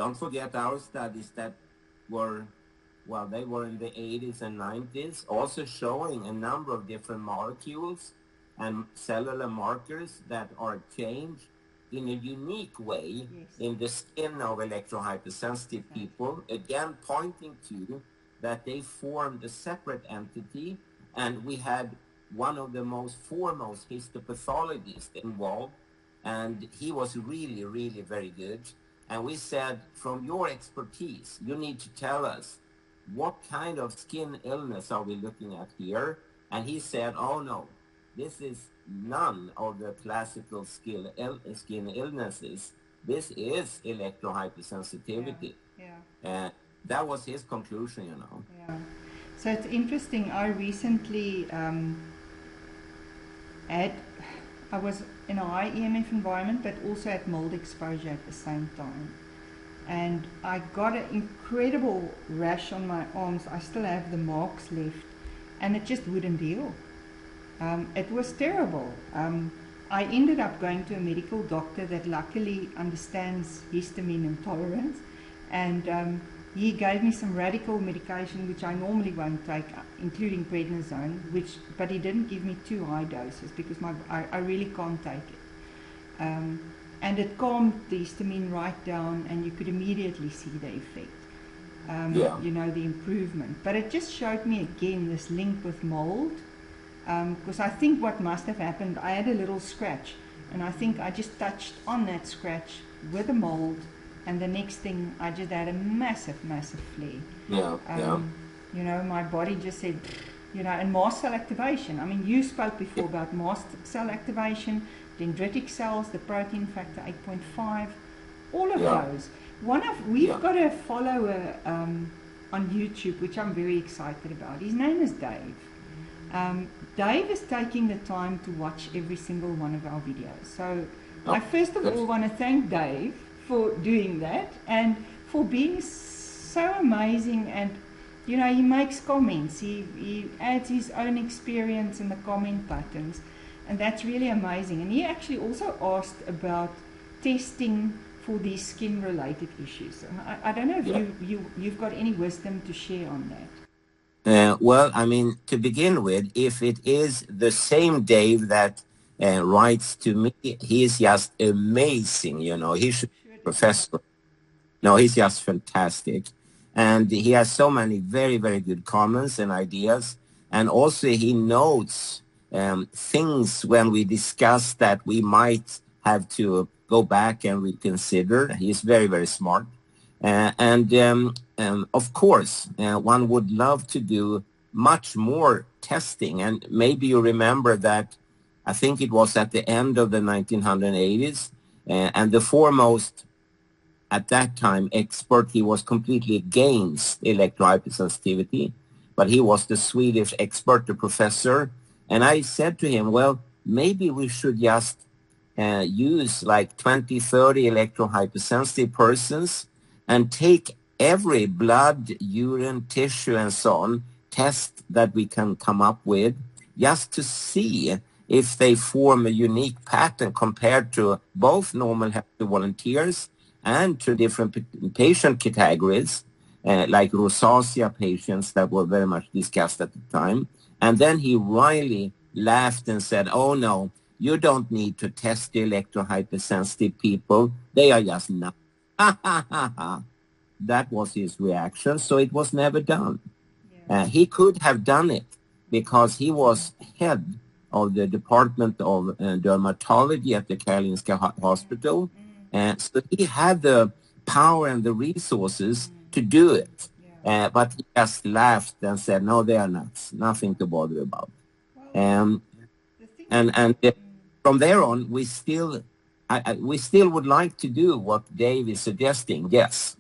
don't forget our studies that were, well, they were in the 80s and 90s, also showing a number of different molecules and cellular markers that are changed in a unique way in the skin of electrohypersensitive people, again pointing to that they formed a separate entity, and we had one of the most foremost histopathologists involved, and he was really, really very good. And we said, from your expertise, you need to tell us what kind of skin illness are we looking at here? And he said, oh no, this is none of the classical skin illnesses. This is electrohypersensitivity. Yeah. That was his conclusion, you know. Yeah. So it's interesting. I recently I was in a high EMF environment, but also had mold exposure at the same time. And I got an incredible rash on my arms. I still have the marks left, and it just wouldn't heal. It was terrible. I ended up going to a medical doctor that luckily understands histamine intolerance, and he gave me some radical medication which I normally won't take, including prednisone, but he didn't give me too high doses because I really can't take it. And it calmed the histamine right down, and you could immediately see the effect, you know, the improvement. But it just showed me again this link with mold, because I think what must have happened, I had a little scratch, and I think I just touched on that scratch with the mold, and the next thing I just had a massive, massive flare. You know, my body just said, you know, and mast cell activation. I mean, you spoke before about mast cell activation, dendritic cells, the protein factor 8.5, all of those. We've got a follower on YouTube, which I'm very excited about. His name is Dave. Dave is taking the time to watch every single one of our videos. So I first of all want to thank Dave for doing that and for being so amazing. And you know, he makes comments, he adds his own experience in the comment patterns, and that's really amazing. And he actually also asked about testing for these skin related issues. And I don't know if you've got any wisdom to share on that. Well, I mean, to begin with, if it is the same Dave that writes to me, he is just amazing, you know. He should be a professor. No, he's just fantastic. And he has so many very, very good comments and ideas. And also he notes things when we discuss that we might have to go back and reconsider. He's very, very smart. Of course, one would love to do much more testing. And maybe you remember that I think it was at the end of the 1980s, and the foremost at that time expert, he was completely against electrohypersensitivity, but he was the Swedish expert, the professor. And I said to him, well, maybe we should just use like 20, 30 electrohypersensitive persons and take every blood, urine, tissue, and so on test that we can come up with, just to see if they form a unique pattern compared to both normal healthy volunteers and to different patient categories, like rosacea patients that were very much discussed at the time. And then he wryly laughed and said, oh no, you don't need to test the electrohypersensitive people. They are just not. That was his reaction. So it was never done. He could have done it because he was head of the Department of Dermatology at the Karolinska Hospital. So he had the power and the resources to do it. But he just laughed and said, no, they are nuts. Nothing to bother about. And from there on, we still would like to do what Dave is suggesting, yes.